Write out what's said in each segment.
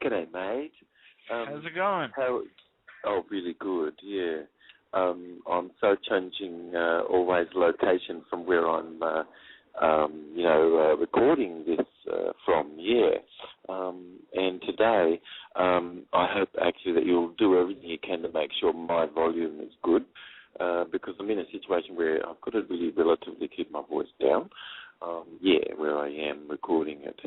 G'day, mate. How's it going? Really good, yeah. I'm so changing always location from where I'm, recording this from, yeah. And today, I hope actually that you'll do everything you can to make sure my volume is good, because I'm in a situation where I've got to really relatively keep my voice down. Where I am recording it,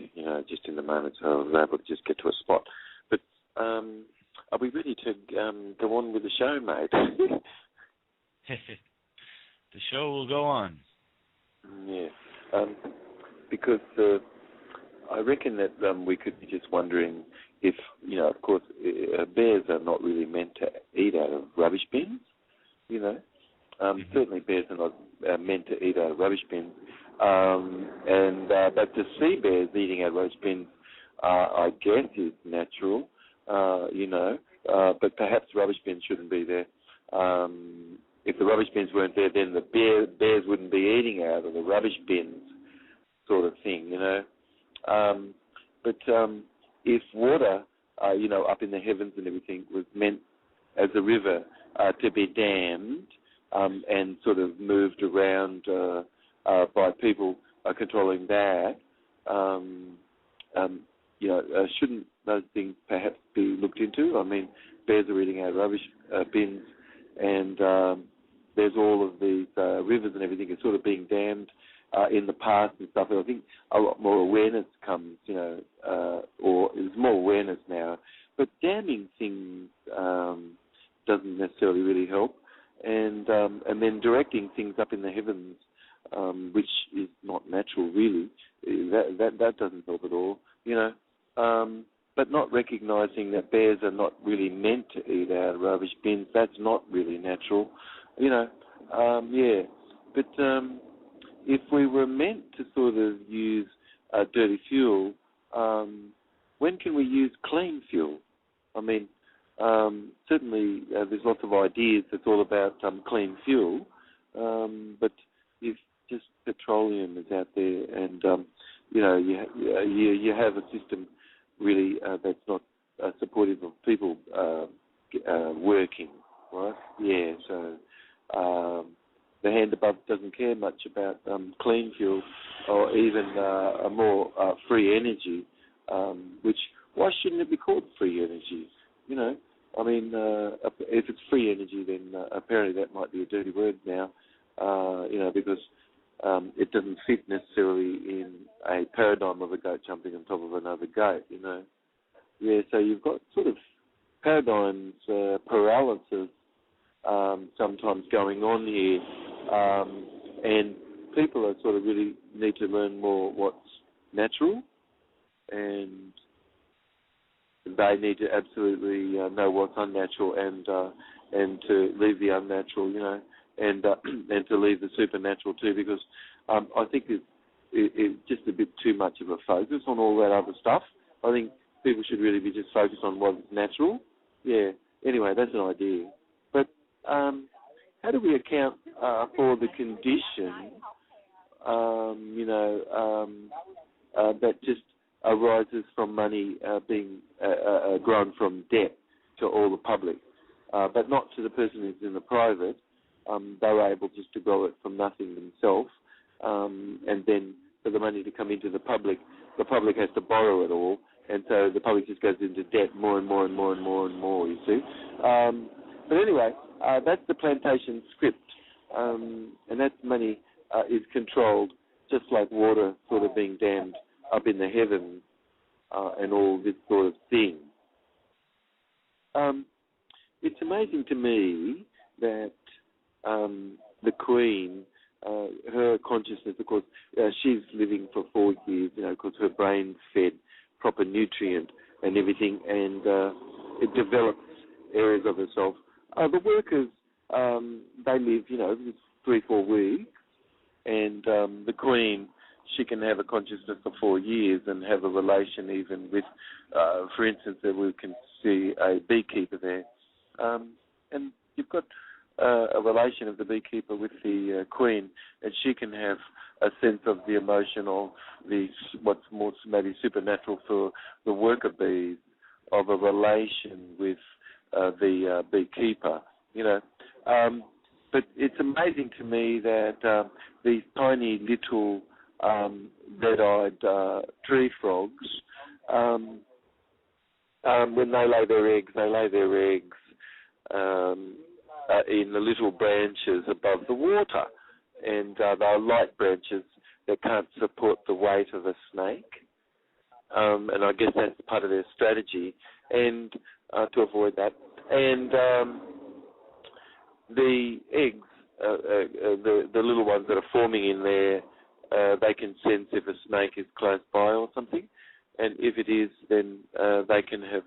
just in the moment, so I was able to just get to a spot. But are we ready to go on with the show, mate? The show will go on. Yeah, because I reckon that we could be just wondering if, of course, bears are not really meant to eat out of rubbish bins, Certainly bears are not meant to eat out of rubbish bins. But to see bears eating out of rubbish bins, I guess is natural, but perhaps rubbish bins shouldn't be there. If the rubbish bins weren't there, then the bears wouldn't be eating out of the rubbish bins, sort of thing, But if water, up in the heavens and everything was meant as a river to be dammed and sort of moved around by people controlling that, shouldn't those things perhaps be looked into? I mean, bears are eating out of rubbish bins, and there's all of these rivers and everything is sort of being dammed in the past and stuff. And I think a lot more awareness comes, or there's more awareness now. But damming things doesn't necessarily really help, and then directing things up in the heavens, which is not natural really, that doesn't help at all, But not recognising that bears are not really meant to eat out of rubbish bins, that's not really natural, But if we were meant to sort of use dirty fuel, when can we use clean fuel? I mean, certainly there's lots of ideas that's all about clean fuel, but if just petroleum is out there and, you have a system really that's not supportive of people working, right? Yeah, so the hand above doesn't care much about clean fuel or even a more free energy, which, why shouldn't it be called free energy? I mean, if it's free energy, then apparently that might be a dirty word now, because it doesn't fit necessarily in a paradigm of a goat jumping on top of another goat, Yeah, so you've got sort of paradigms, paralysis sometimes going on here, and people are sort of really need to learn more what's natural, and they need to absolutely know what's unnatural and to leave the unnatural, and to leave the supernatural too, because I think it's just a bit too much of a focus on all that other stuff. I think people should really be just focused on what's natural. Yeah. Anyway, that's an idea. But how do we account for the condition, that just arises from money being grown from debt to all the public, but not to the person who's in the private? They were able just to grow it from nothing themselves, and then for the money to come into the public has to borrow it all, and so the public just goes into debt more and more and more and more and more, you see. But anyway, that's the plantation script, and that money is controlled just like water sort of being dammed up in the heavens and all this sort of thing. It's amazing to me that the Queen, her consciousness, of course, she's living for 4 years, because her brain's fed proper nutrient and everything, and it develops areas of herself. The workers, they live, 3-4 weeks, and the Queen, she can have a consciousness for 4 years and have a relation even with, for instance, that we can see a beekeeper there. And you've got a relation of the beekeeper with the Queen, and she can have a sense of the emotion of what's more maybe supernatural for the worker bees, of a relation with the beekeeper, but it's amazing to me that these tiny little red-eyed tree frogs, when they lay their eggs in the little branches above the water, and they're light branches that can't support the weight of a snake, and I guess that's part of their strategy, and to avoid that. And the eggs, the little ones that are forming in there, they can sense if a snake is close by or something, and if it is, then they can have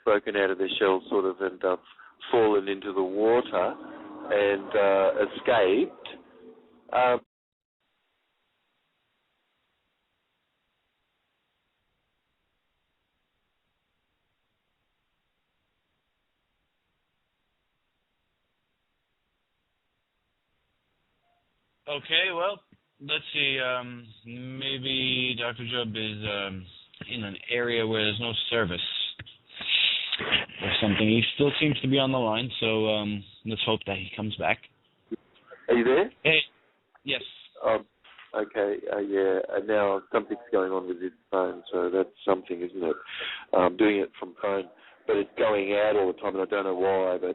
broken out of their shell sort of and fallen into the water and escaped. Okay, well, let's see. Maybe Dr. Job is in an area where there's no service or something. He still seems to be on the line, so let's hope that he comes back. Are you there? Hey, yes. Okay, yeah. Now something's going on with his phone, so that's something, isn't it? Doing it from phone, but it's going out all the time, and I don't know why, but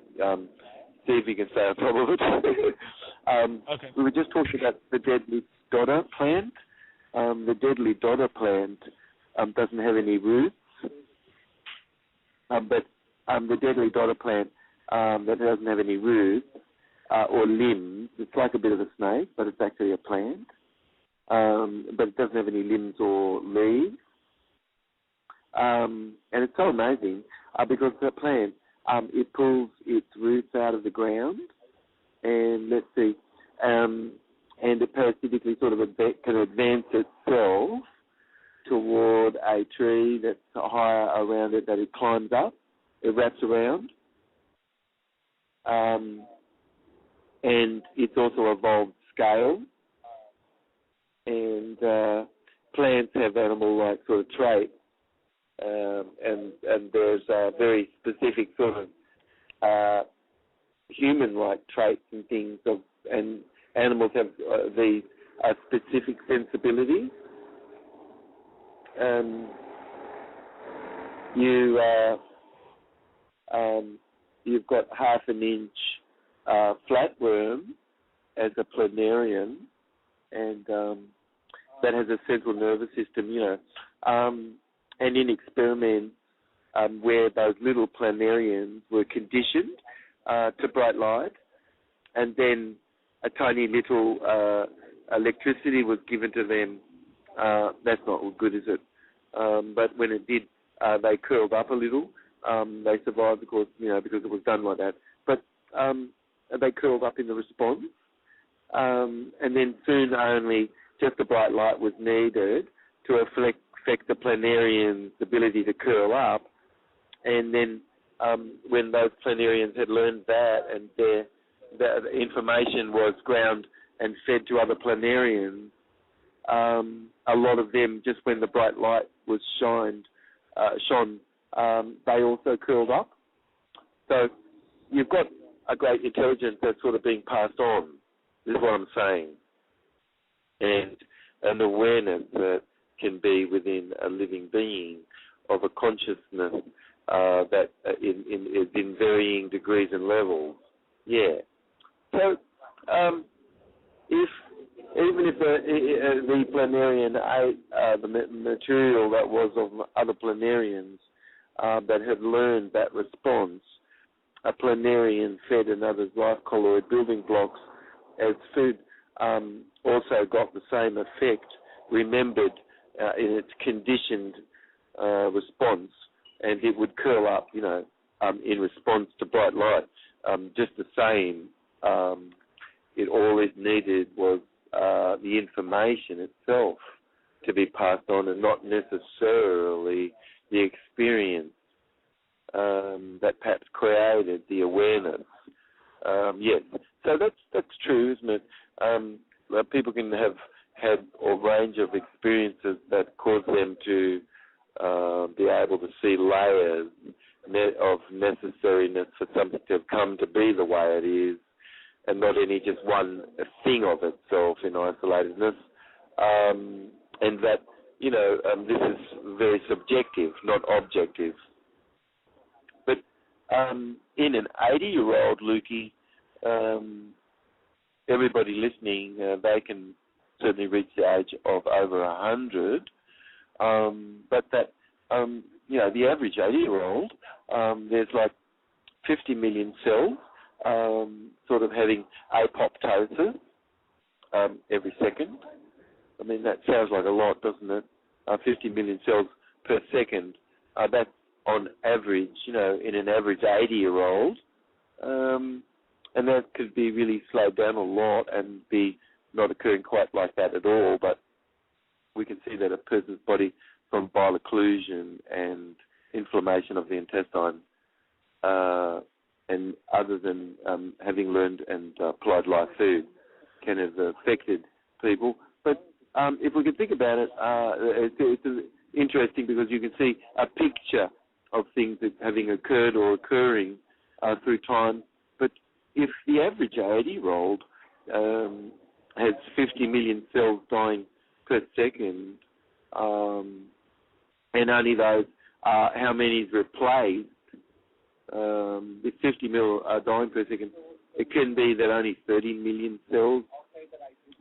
see if you can stay on top of it. Okay. We were just talking about the deadly dodder plant. The deadly dodder plant doesn't have any roots, but the deadly dodder plant that doesn't have any roots or limbs, it's like a bit of a snake, but it's actually a plant, but it doesn't have any limbs or leaves. And it's so amazing because the plant, it pulls its roots out of the ground, and let's see, and it parasitically sort of can advance itself toward a tree that's higher around it that it climbs up, it wraps around, and it's also evolved scale, and plants have animal-like sort of traits, and there's very specific sort of human-like traits and things and animals have these specific sensibilities. You've got half an inch flatworm as a planarian, and that has a central nervous system, and in experiments where those little planarians were conditioned to bright light, and then a tiny little electricity was given to them. That's not good, is it? But when it did, they curled up a little. They survived, because it was done like that. But they curled up in the response, and then soon only just the bright light was needed to affect the planarian's ability to curl up, and then when those planarians had learned that, and the information was ground and fed to other planarians, a lot of them, just when the bright light was shone, they also curled up. So you've got a great intelligence that's sort of being passed on. This is what I'm saying. And an awareness that can be within a living being of a consciousness that is in varying degrees and levels. Yeah. So even if the planarian ate the material that was of other planarians that had learned that response, a planarian fed another's life colloid building blocks as food also got the same effect, remembered in its conditioned response, and it would curl up, in response to bright light. Just the same, all it needed was the information itself to be passed on, and not necessarily the experience that perhaps created the awareness. Yes, so that's true, isn't it? People can have had a range of experiences that cause them to be able to see layers of necessariness for something to have come to be the way it is, and not any just one thing of itself in isolatedness, and that, this is very subjective, not objective. But in an 80-year-old, Lukey, everybody listening, they can certainly reach the age of over 100, but that, the average 80-year-old, there's like 50 million cells sort of having apoptosis every second. I mean, that sounds like a lot, doesn't it? 50 million cells per second. That's on average, in an average 80-year-old. And that could be really slowed down a lot and be not occurring quite like that at all. But we can see that a person's body, from bile occlusion and inflammation of the intestine, and other than having learned and applied live food, can have affected people. But if we can think about it, it's interesting because you can see a picture of things that having occurred or occurring through time. But if the average 80-year-old has 50 million cells dying per second, and only those, how many is replaced, with 50 mil dying per second, it can be that only 30 million cells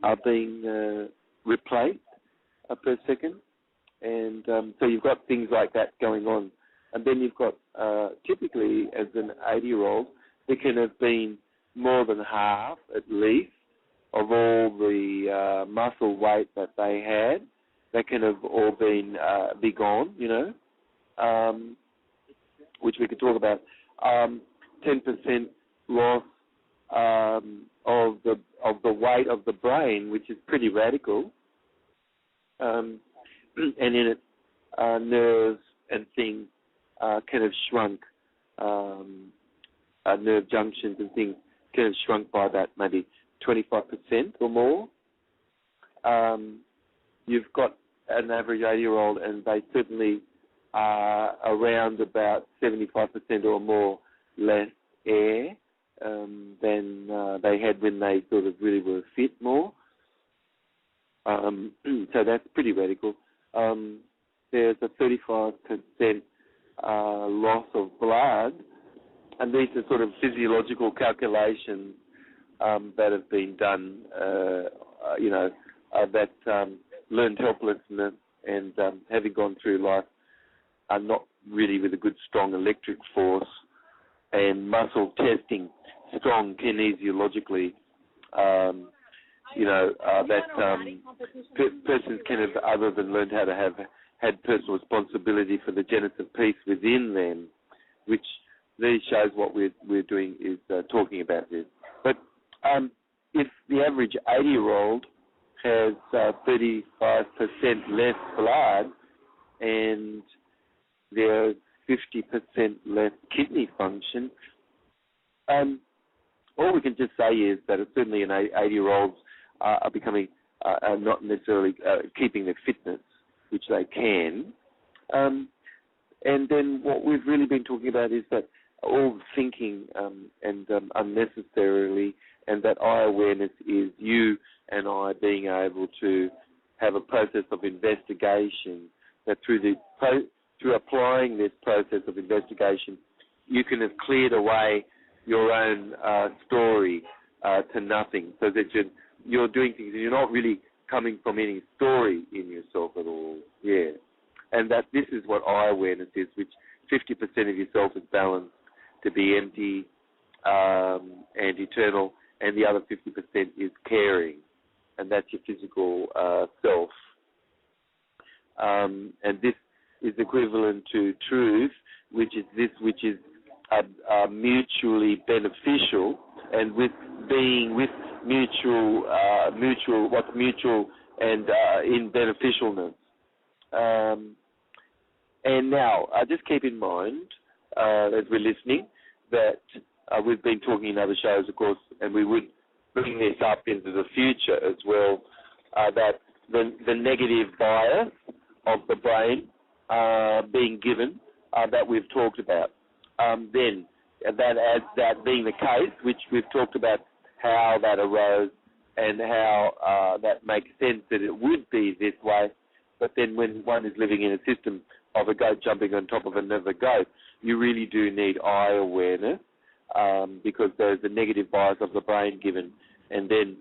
are being replaced per second. And so you've got things like that going on. And then you've got, typically, as an 80-year-old, there can have been more than half, at least, of all the muscle weight that they had. That can have all been be gone, which we could talk about. 10% loss of the weight of the brain, which is pretty radical. And in it, nerves and things can have shrunk. Nerve junctions and things can have shrunk by that maybe 25% or more. You've got an average 80-year-old, and they certainly are around about 75% or more less air than they had when they sort of really were fit more. So that's pretty radical. There's a 35% loss of blood, and these are sort of physiological calculations that have been done, that learned helplessness and having gone through life are not really with a good, strong electric force, and muscle testing strong kinesiologically, persons can have, other than learned how to have had personal responsibility for the genesis of peace within them, which these shows what we're doing is talking about this. But if the average 80-year-old has 35% less blood and there's 50% less kidney function, all we can just say is that certainly 80-year-olds are becoming, not necessarily keeping their fitness, which they can. And then what we've really been talking about is that all thinking and unnecessarily, and that eye awareness is you and I being able to have a process of investigation, that through applying this process of investigation, you can have cleared away your own story to nothing, so that you're doing things and you're not really coming from any story in yourself at all. Yeah. And that this is what eye awareness is, which 50% of yourself is balanced to be empty and eternal, and the other 50% is caring, and that's your physical self. And this is equivalent to truth, which is mutually beneficial, and with being with mutual and in beneficialness. And now, just keep in mind, as we're listening, that we've been talking in other shows, of course, and we would bring this up into the future as well, that the negative bias of the brain being given that we've talked about. then that adds that being the case, which we've talked about how that arose and how that makes sense that it would be this way. But then when one is living in a system of a goat jumping on top of another goat, you really do need eye awareness because there's a negative bias of the brain given. And then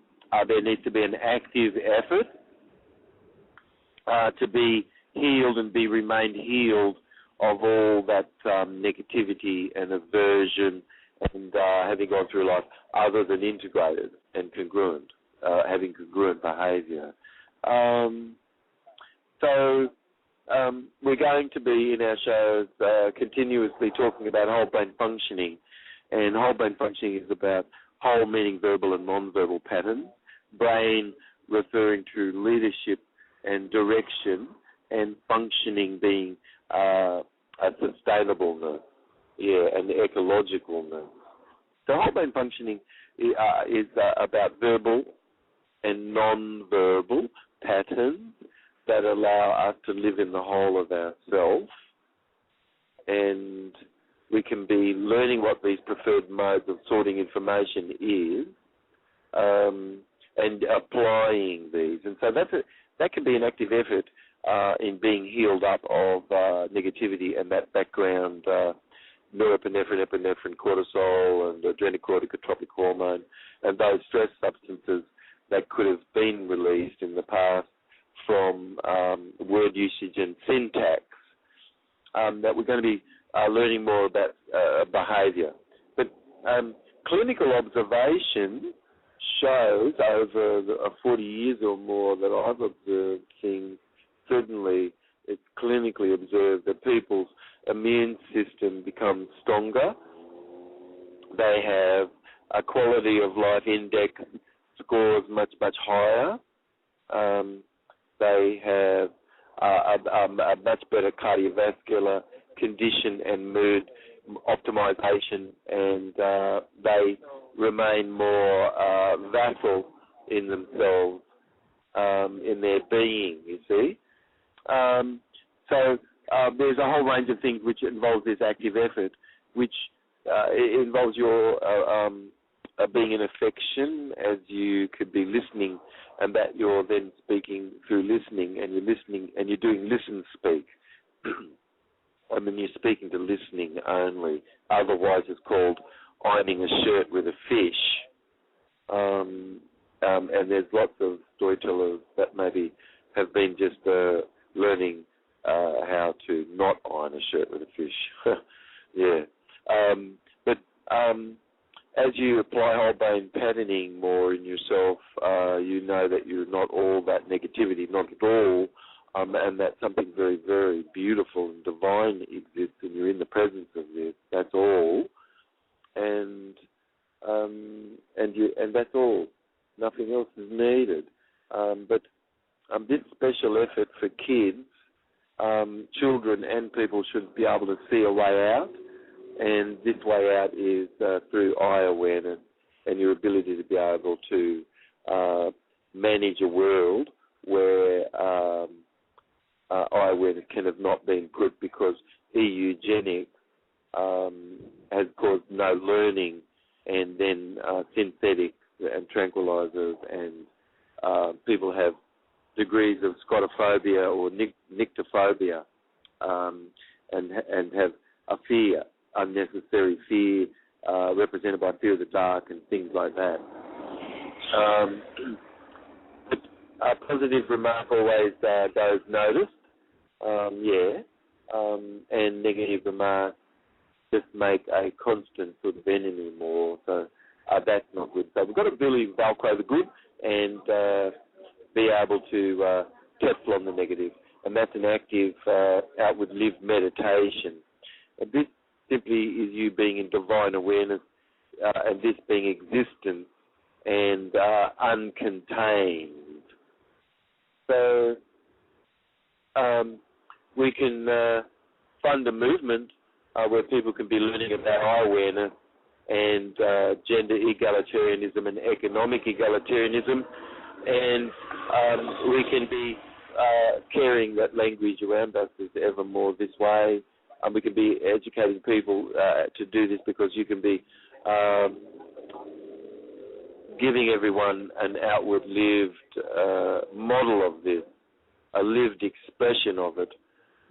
there needs to be an active effort to be healed and be remained healed of all that negativity and aversion and having gone through life other than integrated and congruent, having congruent behaviour. So we're going to be in our shows continuously talking about whole brain functioning, and whole brain functioning is about whole meaning verbal and non-verbal patterns, brain referring to leadership and direction, and functioning being a sustainableness, and ecologicalness. So whole brain functioning is about verbal and non-verbal patterns that allow us to live in the whole of ourselves, and we can be learning what these preferred modes of sorting information is, and applying these. And so that can be an active effort in being healed up of negativity and that background norepinephrine, epinephrine, cortisol, and adrenocorticotropic hormone, and those stress substances that could have been released in the past from word usage and syntax, that we're going to be learning more about behaviour. But clinical observation shows over 40 years or more that I've observed things, certainly it's clinically observed that people's immune system becomes stronger. They have a quality of life index scores much, much higher. They have a much better cardiovascular condition and mood optimization, and they remain more vassal in themselves, in their being, you see. So there's a whole range of things which involves this active effort, which involves your being in affection as you could be listening, and that you're then speaking through listening, and you're listening, and you're doing listen speak. I mean, you're speaking to listening only. Otherwise, it's called ironing a shirt with a fish. And there's lots of storytellers that maybe have been just learning how to not iron a shirt with a fish. Yeah. But as you apply whole brain patterning more in yourself, you know that you're not all that negativity, not at all. And that something very, very beautiful and divine exists, and you're in the presence of this. That's all, and that's all. Nothing else is needed. But this special effort for kids, children, and people should be able to see a way out, and this way out is through eye awareness and your ability to be able to manage a world where eye awareness can have not been put because eugenics has caused no learning, and then synthetics and tranquilizers, and people have degrees of scotophobia or nyctophobia, and have a fear, unnecessary fear, represented by fear of the dark and things like that. A positive remark always goes noticed, and negative remarks just make a constant sort of enemy more, so that's not good. So we've got to really velcro the good and be able to Teflon the negative, and that's an active outward lived meditation. And this simply is you being in divine awareness, and this being existence and uncontained. So we can fund a movement where people can be learning about eye awareness and gender egalitarianism and economic egalitarianism, and we can be carrying that language around us as ever more this way, we can be educating people to do this, because you can be giving everyone an outward lived model of this, a lived expression of it,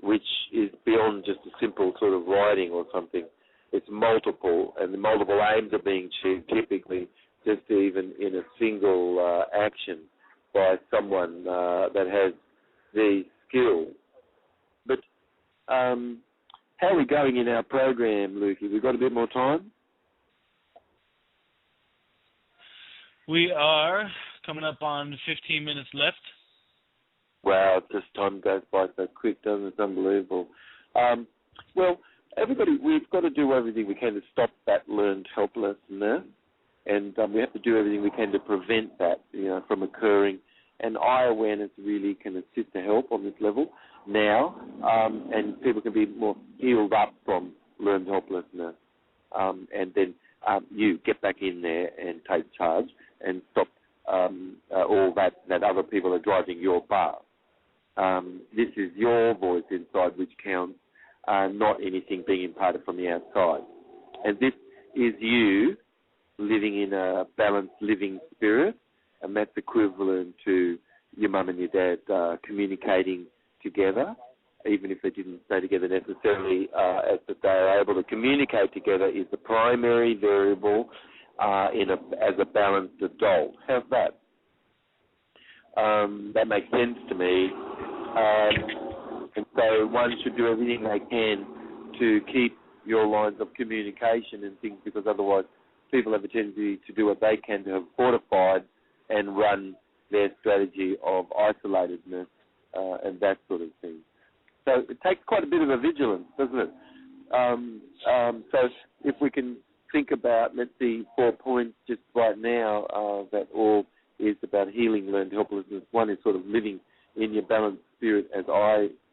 which is beyond just a simple sort of writing or something. It's multiple, and the multiple aims are being achieved typically just even in a single action by someone that has the skill. But how are we going in our program, Lukey? We've got a bit more time? We are coming up on 15 minutes left. Wow, this time goes by so quick, doesn't it? It's unbelievable. Well, everybody, we've got to do everything we can to stop that learned helplessness, and we have to do everything we can to prevent that, from occurring. And eye awareness really can assist to help on this level now, and people can be more healed up from learned helplessness. And then you get back in there and take charge and stop all that other people are driving your path. This is your voice inside which counts, not anything being imparted from the outside. And this is you living in a balanced living spirit, and that's equivalent to your mum and your dad communicating together, even if they didn't stay together necessarily, as that they are able to communicate together is the primary variable as a balanced adult. How's that? That makes sense to me. And so one should do everything they can to keep your lines of communication and things, because otherwise people have a tendency to do what they can to have fortified and run their strategy of isolatedness and that sort of thing. So it takes quite a bit of a vigilance, doesn't it? So if we can think about, let's see, 4 points just right now that all is about healing learned helplessness. One is sort of living in your balanced spirit as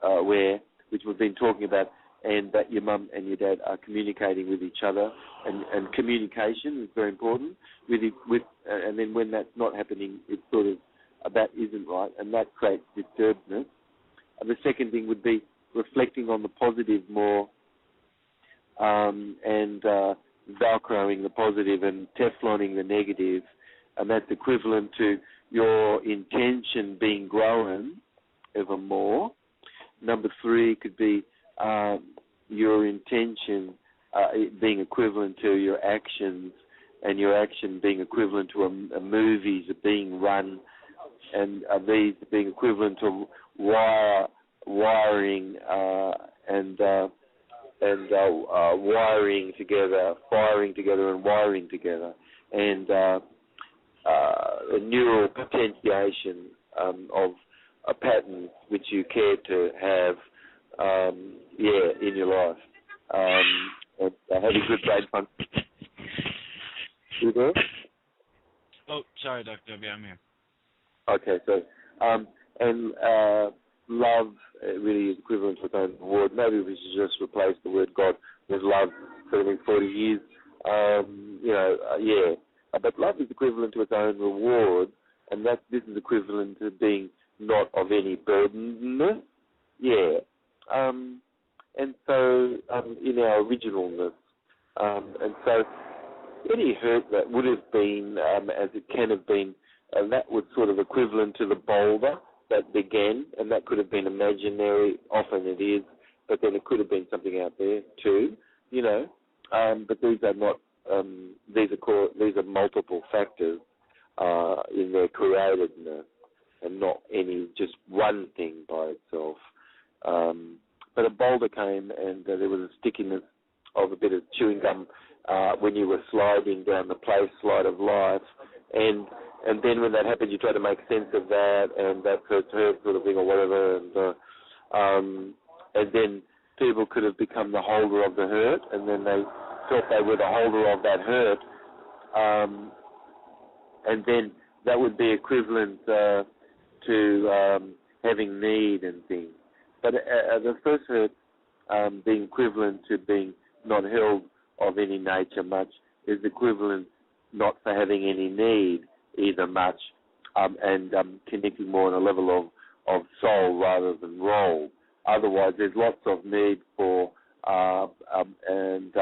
aware, which we've been talking about, and that your mum and your dad are communicating with each other, and communication is very important. And then when that's not happening, it's sort of that isn't right, and that creates disturbedness. The second thing would be reflecting on the positive more, and velcroing the positive and Tefloning the negative, and that's equivalent to your intention being grown ever more. Number 3 could be your intention being equivalent to your actions, and your action being equivalent to a movies being run, and these being equivalent to wiring and wiring together, firing together, and wiring together, and a neural potentiation of a pattern which you care to have, in your life, and having good brain function. You there? Oh, sorry, Dr. W, I'm here. Okay, so and love really is equivalent to its own word. Maybe we should just replace the word God with love for the next 40 years. But love is equivalent to its own reward, and this is equivalent to being not of any burden. Yeah. And so in our originalness. And so any hurt that would have been, as it can have been, that was sort of equivalent to the boulder that began, and that could have been imaginary, often it is, but then it could have been something out there too, but these are not, these are multiple factors in their createdness, and not any just one thing by itself. But a boulder came, and there was a stickiness of a bit of chewing gum when you were sliding down the play slide of life, and then when that happened, you try to make sense of that, and that hurt sort of thing or whatever, and then people could have become the holder of the hurt, and then they thought they were the holder of that hurt, and then that would be equivalent to having need and things. But the first hurt being equivalent to being not held of any nature much is equivalent not for having any need either much, and connecting more on a level of soul rather than role. Otherwise, there's lots of need for and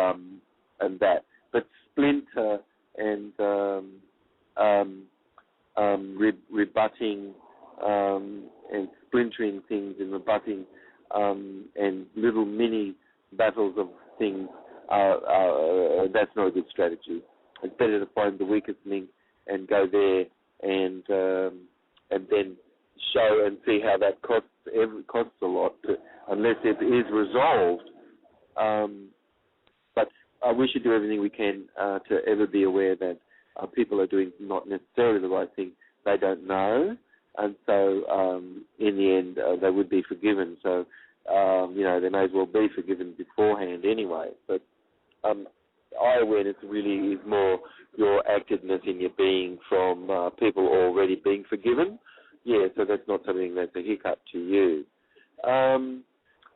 that. But splinter and rebutting and splintering things and rebutting and little mini battles of things, that's not a good strategy. It's better to find the weakest link and go there and then show and see how that costs a lot, unless it is resolved. But we should do everything we can to ever be aware that people are doing not necessarily the right thing. They don't know, and so in the end they would be forgiven. So they may as well be forgiven beforehand anyway. But eye awareness really is more your activeness in your being from people already being forgiven. Yeah, so that's not something that's a hiccup to you.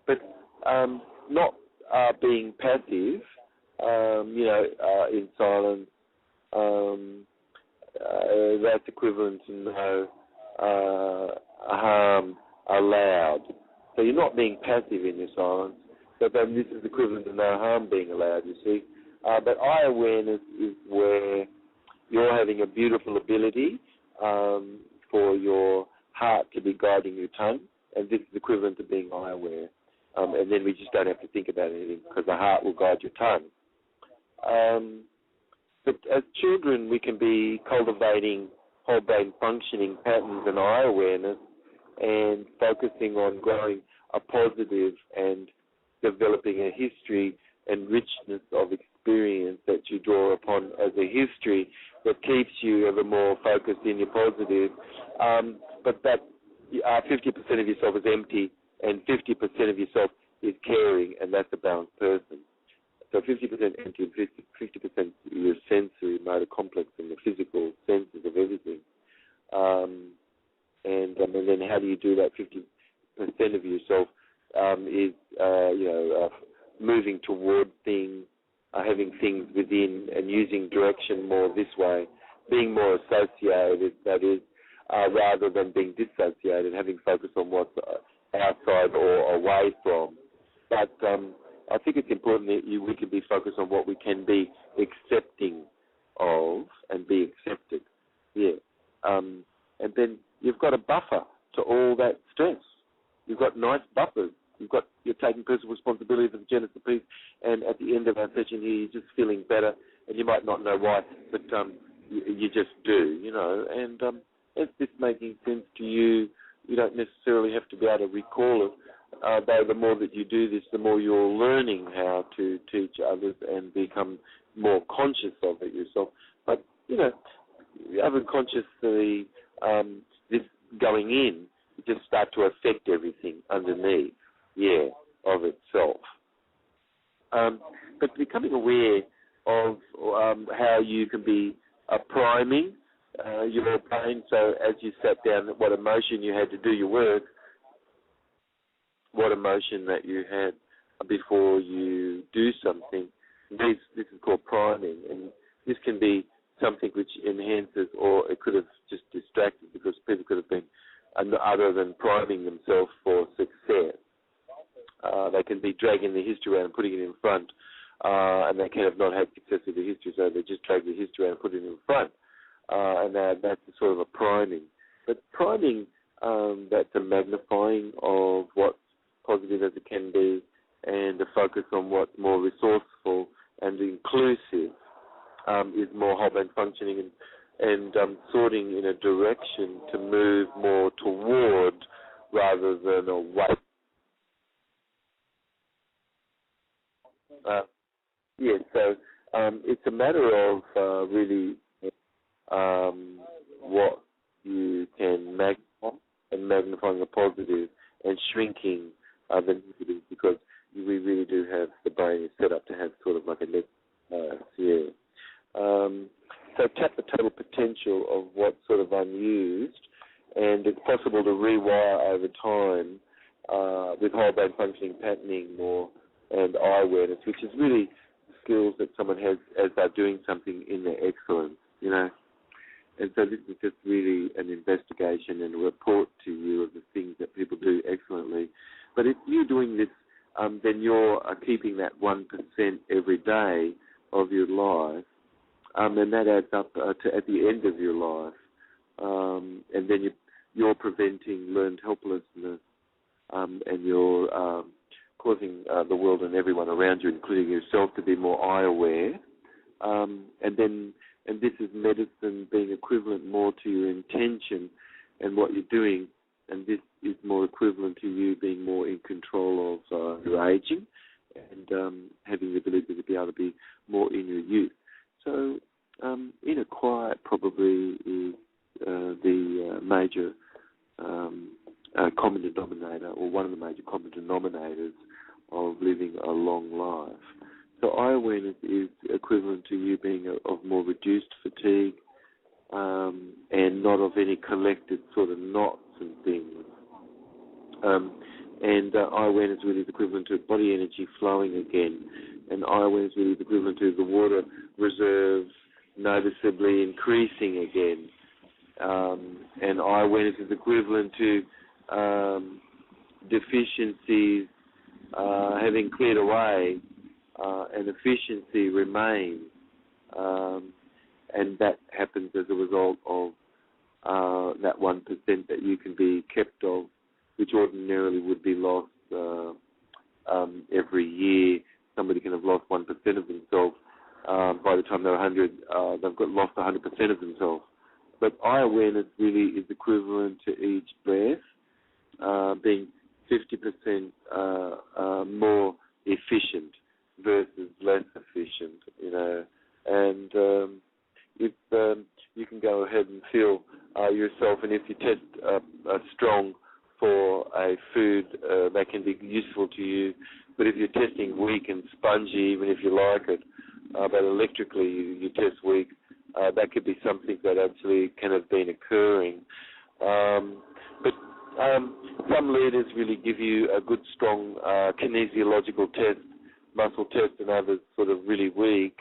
But not being passive, in silence, that's equivalent to no harm allowed. So you're not being passive in your silence, but then this is equivalent to no harm being allowed, you see. But eye awareness is where you're having a beautiful ability for your heart to be guiding your tongue, and this is equivalent to being eye aware. And then we just don't have to think about anything because the heart will guide your tongue. But as children, we can be cultivating whole brain functioning patterns and eye awareness and focusing on growing a positive and developing a history and richness of experience that you draw upon as a history that keeps you ever more focused in your positive. But that 50% of yourself is empty and 50% of yourself is caring, and that's a balanced person. So 50% empty and 50% your sensory motor complex and the physical senses of everything. And then how do you do that? 50% of yourself is moving toward things, having things within and using direction more this way, being more associated, that is, rather than being dissociated, having focus on what's outside or away from. But I think it's important that we can be focused on what we can be accepting of and be accepted. Yeah. And then you've got a buffer to all that stress. You've got nice buffers. You're taking personal responsibility for the genesis of peace, and at the end of our session here, you're just feeling better, and you might not know why, but you just do, and is this making sense to you? You don't necessarily have to be able to recall it, though the more that you do this, the more you're learning how to teach others and become more conscious of it yourself. But, unconsciously, this going in, you just start to affect everything underneath, of itself. But becoming aware of how you can be priming your brain, so as you sat down, what emotion you had to do your work, what emotion that you had before you do something, this is called priming, and this can be something which enhances, or it could have just distracted, because people could have been, other than priming themselves for success, they can be dragging the history around and putting it in front, and they can have not had success with the history, so they just drag the history around and put it in front, and that's sort of a priming. But priming, that's a magnifying of what's positive as it can be, and a focus on what's more resourceful and inclusive, is more whole brain functioning and sorting in a direction to move more toward rather than away. So it's a matter of really what you can magnify, and magnifying the positive and shrinking the negative, because we really do have, the brain is set up to have sort of like a net. So tap the total potential of what's sort of unused, and it's possible to rewire over time with whole brain functioning, patterning and eye awareness, which is really skills that someone has as they're doing something in their excellence, And so this is just really an investigation and a report to you of the things that people do excellently. But if you're doing this then you're keeping that 1% every day of your life, and that adds up to at the end of your life, and then you're preventing learned helplessness, and you're causing the world and everyone around you, including yourself, to be more eye-aware. And this is medicine being equivalent more to your intention and what you're doing, and this is more equivalent to you being more in control of your aging and having the ability to be able to be more in your youth. So inner quiet probably is the major common denominator, or one of the major common denominators of living a long life. So eye awareness is equivalent to you being of more reduced fatigue and not of any collected sort of knots and things. And eye awareness really is equivalent to body energy flowing again. And eye awareness really is equivalent to the water reserves noticeably increasing again. And eye awareness is equivalent to deficiencies having cleared away, and efficiency remains, and that happens as a result of that 1% that you can be kept of, which ordinarily would be lost every year. Somebody can have lost 1% of themselves. By the time they're 100, they've lost 100% of themselves. But eye awareness really is equivalent to each breath being 50% more efficient versus less efficient, and if you can go ahead and feel yourself, and if you test strong for a food that can be useful to you, but if you're testing weak and spongy, even if you like it, but electrically you test weak, that could be something that actually can have been occurring. But some leaders really give you a good, strong kinesiological test, muscle test, and others sort of really weak.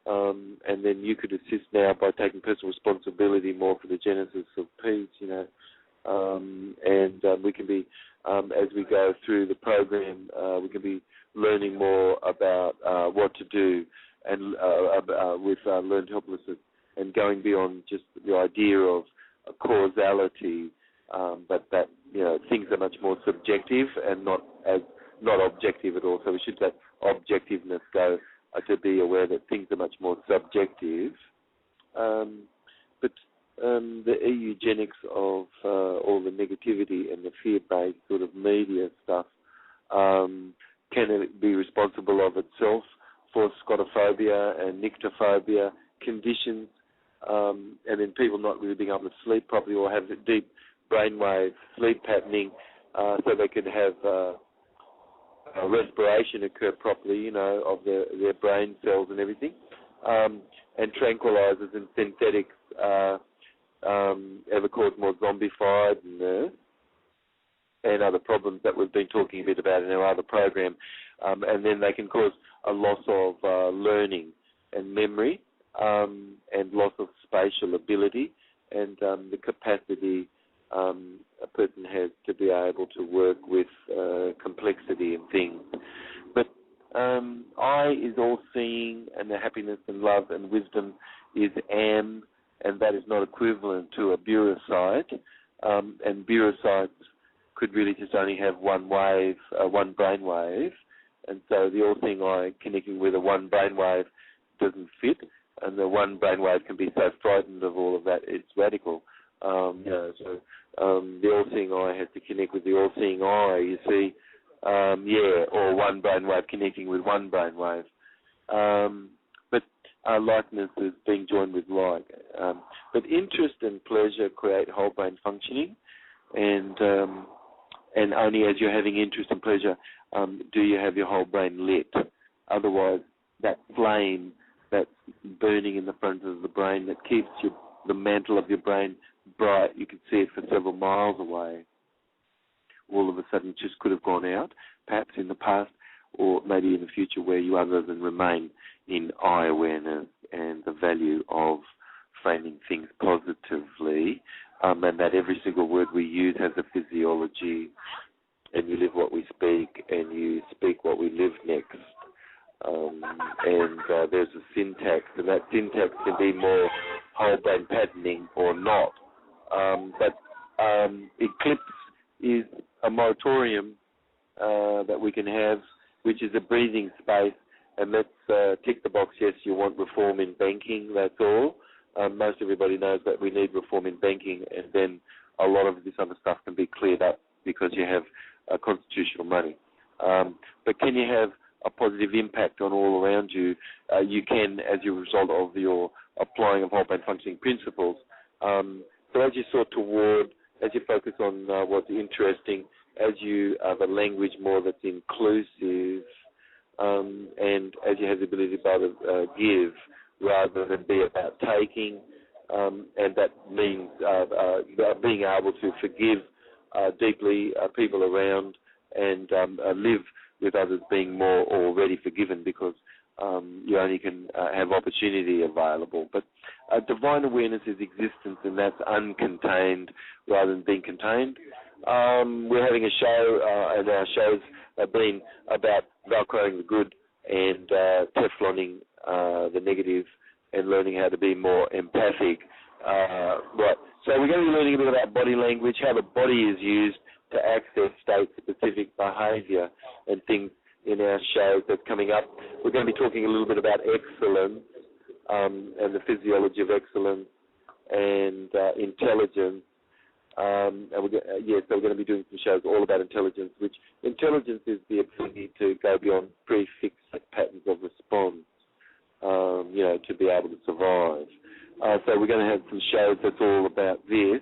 And then you could assist now by taking personal responsibility more for the genesis of peace, and we can be, as we go through the program, we can be learning more about what to do and with learned helplessness, and going beyond just the idea of causality, but that things are much more subjective and not objective at all. So we should let objectiveness go to be aware that things are much more subjective. But the eugenics of all the negativity and the fear-based sort of media stuff can it be responsible of itself for scotophobia and nyctophobia conditions, and then people not really being able to sleep properly or have deep brainwave sleep patterning, so they could have respiration occur properly, of their brain cells and everything, and tranquilizers and synthetics ever cause more zombified and other problems that we've been talking a bit about in our other program, and then they can cause a loss of learning and memory, and loss of spatial ability and the capacity a person has to be able to work with complexity and things. But I is all-seeing, and the happiness and love and wisdom is am, and that is not equivalent to a bureaucite, and bureaucites could really just only have one wave, one brain wave, and so the all-seeing eye connecting with a one brain wave doesn't fit, and the one brain wave can be so frightened of all of that, it's radical. So the all-seeing eye has to connect with the all-seeing eye, you see, or one brainwave connecting with one brainwave. But likeness is being joined with like. But interest and pleasure create whole brain functioning, and only as you're having interest and pleasure do you have your whole brain lit. Otherwise, that flame that's burning in the front of the brain that keeps the mantle of your brain bright, you can see it for several miles away, all of a sudden just could have gone out, perhaps in the past or maybe in the future, where you other than remain in eye awareness and the value of framing things positively, and that every single word we use has a physiology, and you live what we speak, and you speak what we live next. And there's a syntax, and that syntax can be more whole brain patterning or not. But Eclipse is a moratorium that we can have, which is a breathing space, and let's tick the box, yes, you want reform in banking, that's all. Most everybody knows that we need reform in banking, and then a lot of this other stuff can be cleared up because you have constitutional money. But can you have a positive impact on all around you? You can, as a result of your applying of whole brain functioning principles. So as you sort toward, as you focus on what's interesting, as you have a language more that's inclusive, and as you have the ability to be able to give rather than be about taking, and that means being able to forgive deeply people around and live with others being more already forgiven, because you only can have opportunity available. But divine awareness is existence, and that's uncontained rather than being contained. We're having a show, and our shows have been about velcroing the good and tefloning the negative, and learning how to be more empathic. Right. So we're going to be learning a bit about body language, how the body is used to access state-specific behaviour and things in our show that's coming up. We're going to be talking a little bit about excellence and the physiology of excellence and intelligence. And so we're going to be doing some shows all about intelligence, which intelligence is the ability to go beyond prefixed patterns of response, to be able to survive. So we're going to have some shows that's all about this.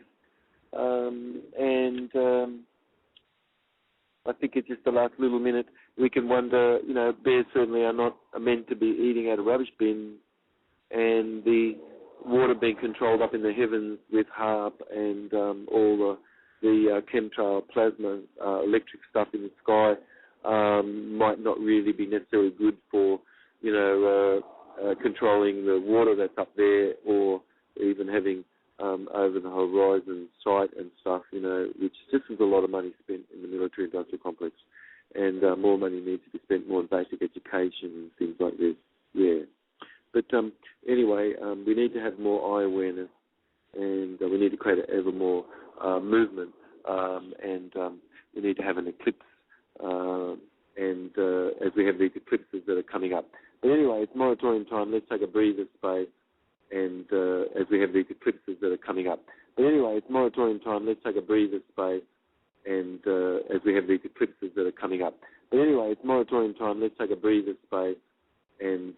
I think it's just the last little minute. We can wonder, bears certainly are not meant to be eating out of rubbish bins, and the water being controlled up in the heavens with HARP and all the chemtrail plasma electric stuff in the sky might not really be necessarily good for, controlling the water that's up there, or even having over the horizon sight and stuff, which just is a lot of money spent in the military-industrial complex. And more money needs to be spent more on basic education and things like this, yeah. But anyway, we need to have more eye awareness, and we need to create ever more movement, and we need to have an eclipse, and as we have these eclipses that are coming up. But anyway, it's moratorium time. Let's take a breather space, and as we have these eclipses that are coming up. But anyway, it's moratorium time. Let's take a breather space, and as we have these eclipses that are coming up. But anyway, it's moratorium time. Let's take a breather space, and